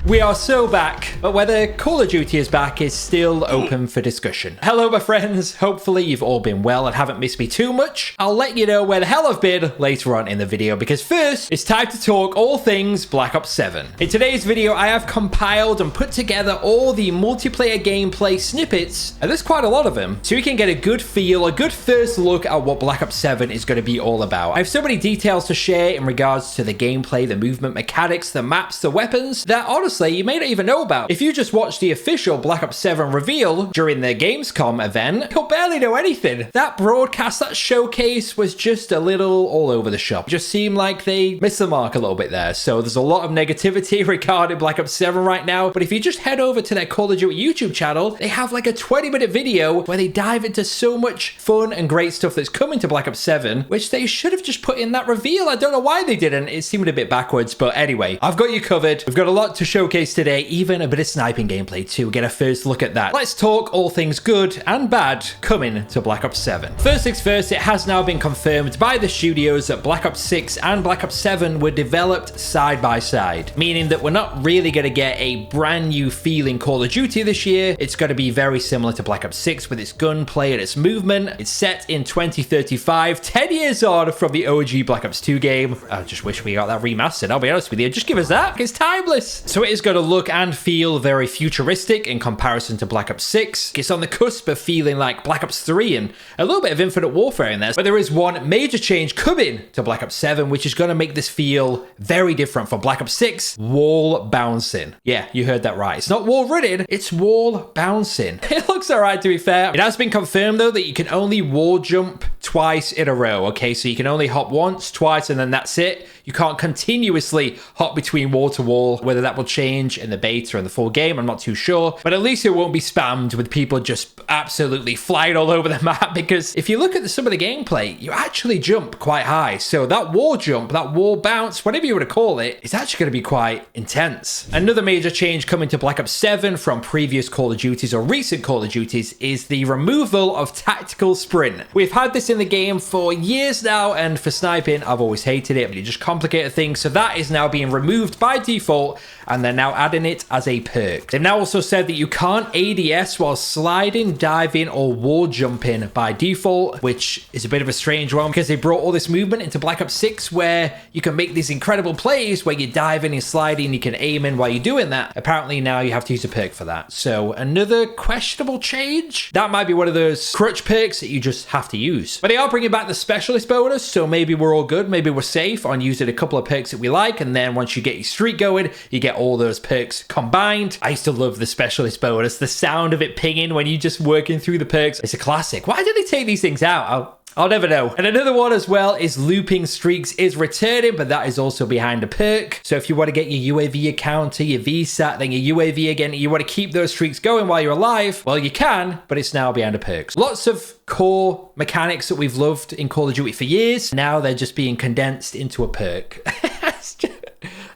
We are so back, but whether Call of Duty is back is still open for discussion. Hello, my friends. Hopefully you've all been well and haven't missed me too much. I'll let you know where the hell I've been later on in the video, because first, it's time to talk all things Black Ops 7. In today's video, I have compiled and put together all the multiplayer gameplay snippets, and there's quite a lot of them, so you can get a good feel, a good first look at what Black Ops 7 is going to be all about. I have so many details to share in regards to the gameplay, the movement mechanics, the maps, the weapons, that honestly, you may not even know about. If you just watched the official Black Ops 7 reveal during the Gamescom event, you'll barely know anything. That broadcast, that showcase was just a little all over the shop. It just seemed like they missed the mark a little bit there. So there's a lot of negativity regarding Black Ops 7 right now. But if you just head over to their Call of Duty YouTube channel, they have like a 20-minute video where they dive into so much fun and great stuff that's coming to Black Ops 7, which they should have just put in that reveal. I don't know why they didn't. It seemed a bit backwards. But anyway, I've got you covered. We've got a lot to showcase today, even a bit of sniping gameplay too. Get a first look at that. Let's talk all things good and bad coming to Black Ops 7. First things first, it has now been confirmed by the studios that Black Ops 6 and Black Ops 7 were developed side by side, meaning that we're not really going to get a brand new feeling Call of Duty this year. It's going to be very similar to Black Ops 6 with its gunplay and its movement. It's set in 2035, 10 years on from the OG Black Ops 2 game. I just wish we got that remastered. I'll be honest with you. Just give us that. It's timeless. So it is going to look and feel very futuristic in comparison to Black Ops 6. It's on the cusp of feeling like Black Ops 3 and a little bit of Infinite Warfare in there. But there is one major change coming to Black Ops 7, which is going to make this feel very different from Black Ops 6. Wall bouncing. Yeah, you heard that right. It's not wall running, it's wall bouncing. It looks alright, to be fair. It has been confirmed though that you can only wall jump twice in a row. Okay, so you can only hop once, twice, and then that's it. You can't continuously hop between wall to wall. Whether that will change in the beta and the full game, I'm not too sure. But at least it won't be spammed with people just absolutely flying all over the map, because if you look at some of the gameplay, you actually jump quite high. So that wall jump, that wall bounce, whatever you want to call it, is actually going to be quite intense. Another major change coming to Black Ops 7 from previous Call of Duties or recent Call of Duties is the removal of tactical sprint. We've had this in the game for years now, and for sniping, I've always hated it, but it just complicated things. So that is now being removed by default, and they're now adding it as a perk. They've now also said that you can't ADS while sliding, diving, or wall jumping by default, which is a bit of a strange one because they brought all this movement into Black Ops 6 where you can make these incredible plays where you're diving and sliding, you can aim in while you're doing that. Apparently now you have to use a perk for that. So another questionable change. That might be one of those crutch perks that you just have to use. But they are bringing back the specialist bonus, so maybe we're all good. Maybe we're safe on using a couple of perks that we like, and then once you get your streak going, you get all those perks combined. I used to love the specialist bonus. The sound of it pinging when you're just working through the perks. It's a classic. Why did they take these things out? I'll never know. And another one as well is looping streaks is returning, but that is also behind a perk. So if you want to get your UAV encounter, your VSAT, then your UAV again, you want to keep those streaks going while you're alive, well, you can, but it's now behind a perk. Lots of core mechanics that we've loved in Call of Duty for years. Now they're just being condensed into a perk.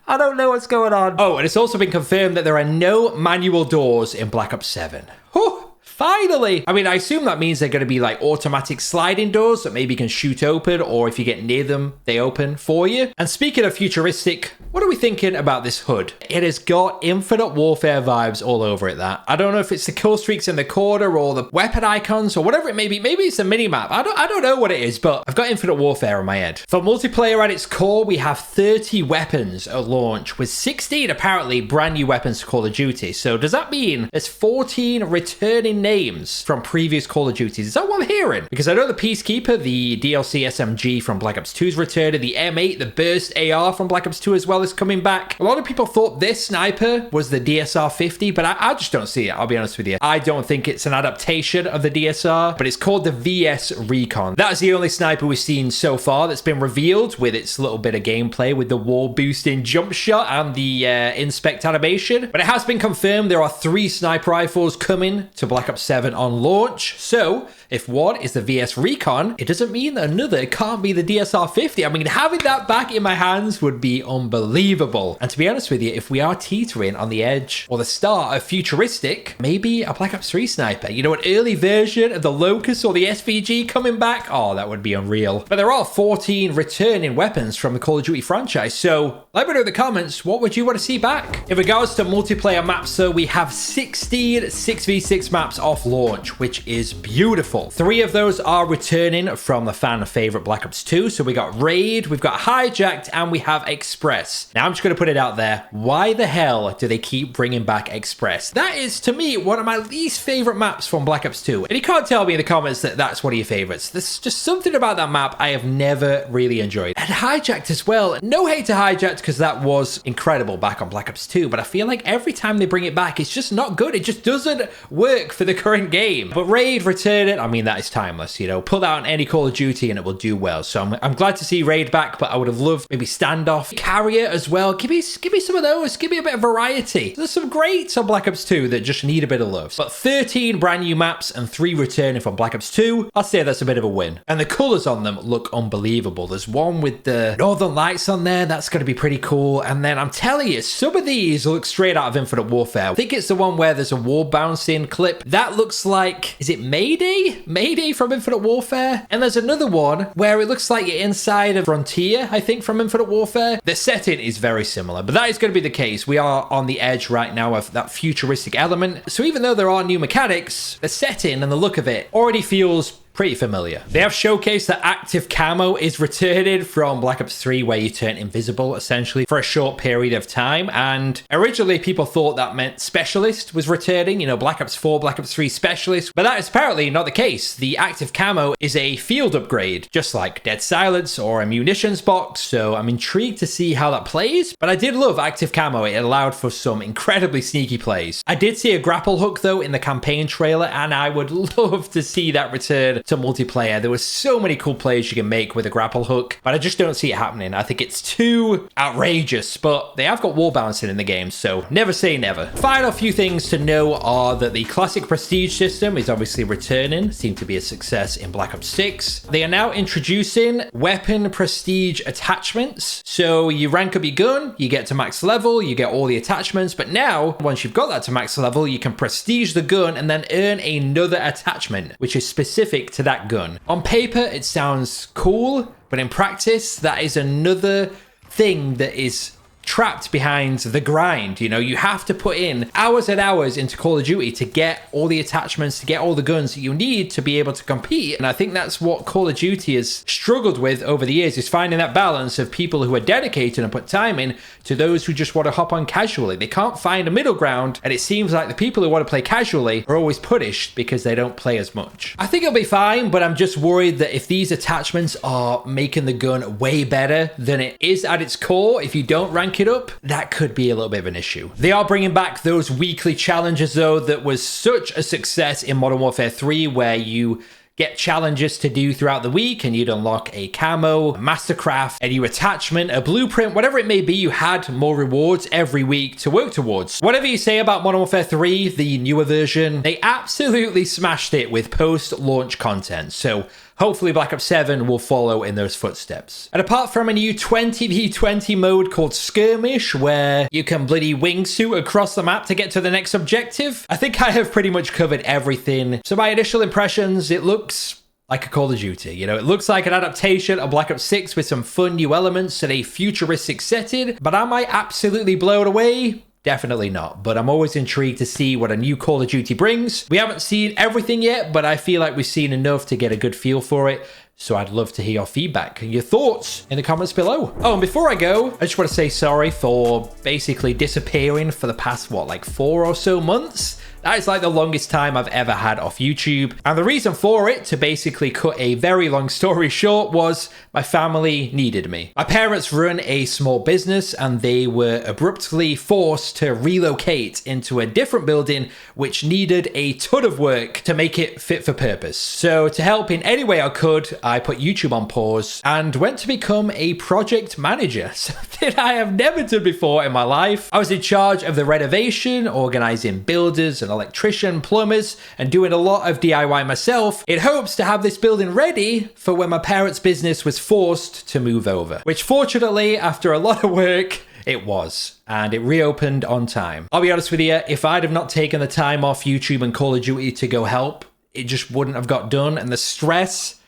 I don't know what's going on. Oh, and it's also been confirmed that there are no manual doors in Black Ops 7. Whew. Finally! I mean, I assume that means they're going to be like automatic sliding doors that maybe can shoot open, or if you get near them, they open for you. And speaking of futuristic, what are we thinking about this HUD? It has got Infinite Warfare vibes all over it, that. I don't know if it's the kill streaks in the corner or the weapon icons or whatever it may be. Maybe it's a mini-map. I don't know what it is, but I've got Infinite Warfare in my head. For multiplayer at its core, we have 30 weapons at launch, with 16 apparently brand new weapons to Call of Duty. So does that mean there's 14 returning names from previous Call of Duties? Is that what I'm hearing? Because I know the Peacekeeper, the DLC SMG from Black Ops 2 is returning, the M8, the Burst AR from Black Ops 2 as well is coming back. A lot of people thought this sniper was the DSR 50, but I just don't see it, I'll be honest with you. I don't think it's an adaptation of the DSR, but it's called the VS Recon. That's the only sniper we've seen so far that's been revealed, with its little bit of gameplay with the wall boosting jump shot and the inspect animation. But it has been confirmed there are 3 sniper rifles coming to Black Ops 7 on launch. So If one is the VS Recon, it doesn't mean that another can't be the DSR-50. I mean, having that back in my hands would be unbelievable. And to be honest with you, if we are teetering on the edge or the start of futuristic, maybe a Black Ops 3 sniper, you know, an early version of the Locust or the SVG coming back. Oh, that would be unreal. But there are 14 returning weapons from the Call of Duty franchise. So let me know in the comments, what would you want to see back? In regards to multiplayer maps, though, we have 16 6v6 maps off launch, which is beautiful. 3 of those are returning from the fan favorite Black Ops 2. So we got Raid, we've got Hijacked, and we have Express. Now I'm just going to put it out there. Why the hell do they keep bringing back Express? That is, to me, one of my least favorite maps from Black Ops 2. And you can't tell me in the comments that that's one of your favorites. There's just something about that map I have never really enjoyed. And Hijacked as well. No hate to Hijacked because that was incredible back on Black Ops 2, but I feel like every time they bring it back, it's just not good. It just doesn't work for the current game. But Raid returning, I mean, that is timeless, you know. Put that on any Call of Duty and it will do well. So I'm glad to see Raid back, but I would have loved maybe Standoff, Carrier as well. Give me some of those. Give me a bit of variety. There's some greats on Black Ops 2 that just need a bit of love. But 13 brand new maps and 3 returning from Black Ops 2, I'll say that's a bit of a win. And the colors on them look unbelievable. There's one with the Northern Lights on there. That's going to be pretty cool. And then I'm telling you, some of these look straight out of Infinite Warfare. I think it's the one where there's a wall bouncing clip. That looks like, is it Mayday? Mayday from Infinite Warfare? And there's another one where it looks like you're inside of Frontier, I think, from Infinite Warfare. The setting is very similar, but that is going to be the case. We are on the edge right now of that futuristic element. So even though there are new mechanics, the setting and the look of it already feels pretty familiar. They have showcased that active camo is returning from Black Ops 3, where you turn invisible essentially for a short period of time. And originally people thought that meant Specialist was returning, you know, Black Ops 4, Black Ops 3 Specialist, but that is apparently not the case. The active camo is a field upgrade, just like Dead Silence or a munitions box. So I'm intrigued to see how that plays, but I did love active camo. It allowed for some incredibly sneaky plays. I did see a grapple hook though in the campaign trailer, and I would love to see that return to multiplayer. There were so many cool plays you can make with a grapple hook, but I just don't see it happening. I think it's too outrageous, but they have got wall bouncing in the game, so never say never. Final few things to know are that the classic prestige system is obviously returning, seemed to be a success in Black Ops 6. They are now introducing weapon prestige attachments. So you rank up your gun, you get to max level, you get all the attachments, but now once you've got that to max level, you can prestige the gun and then earn another attachment, which is specific to that gun. On paper, it sounds cool, but in practice, that is another thing that is trapped behind the grind. You know, you have to put in hours and hours into Call of Duty to get all the attachments, to get all the guns that you need to be able to compete. And I think that's what Call of Duty has struggled with over the years, is finding that balance of people who are dedicated and put time in to those who just want to hop on casually. They can't find a middle ground, and it seems like the people who want to play casually are always punished because they don't play as much. I think it'll be fine, but I'm just worried that if these attachments are making the gun way better than it is at its core, if you don't rank it up, that could be a little bit of an issue. They are bringing back those weekly challenges though that was such a success in Modern Warfare 3, where you get challenges to do throughout the week and you'd unlock a camo, a mastercraft, a new attachment, a blueprint, whatever it may be. You had more rewards every week to work towards. Whatever you say about Modern Warfare 3, the newer version, they absolutely smashed it with post-launch content. So hopefully Black Ops 7 will follow in those footsteps. And apart from a new 20v20 mode called Skirmish, where you can bloody wingsuit across the map to get to the next objective, I think I have pretty much covered everything. So my initial impressions, it looks like a Call of Duty. You know, it looks like an adaptation of Black Ops 6 with some fun new elements and a futuristic setting, but am I absolutely blown away? Definitely not, but I'm always intrigued to see what a new Call of Duty brings. We haven't seen everything yet, but I feel like we've seen enough to get a good feel for it. So I'd love to hear your feedback and your thoughts in the comments below. Oh, and before I go, I just want to say sorry for basically disappearing for the past, like 4 or so months. That is like the longest time I've ever had off YouTube. And the reason for it, to basically cut a very long story short, was my family needed me. My parents run a small business and they were abruptly forced to relocate into a different building which needed a ton of work to make it fit for purpose. So to help in any way I could, I put YouTube on pause and went to become a project manager, something I have never done before in my life. I was in charge of the renovation, organizing builders and electrician, plumbers, and doing a lot of DIY myself in hopes to have this building ready for when my parents' business was forced to move over. Which fortunately, after a lot of work, it was, and it reopened on time. I'll be honest with you, if I'd have not taken the time off YouTube and Call of Duty to go help, it just wouldn't have got done, and the stress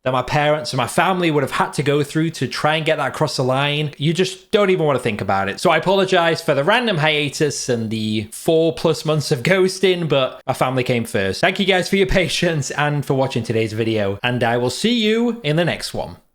that my parents and my family would have had to go through to try and get that across the line, you just don't even want to think about it. So I apologize for the random hiatus and the 4+ months of ghosting, but my family came first. Thank you guys for your patience and for watching today's video, and I will see you in the next one.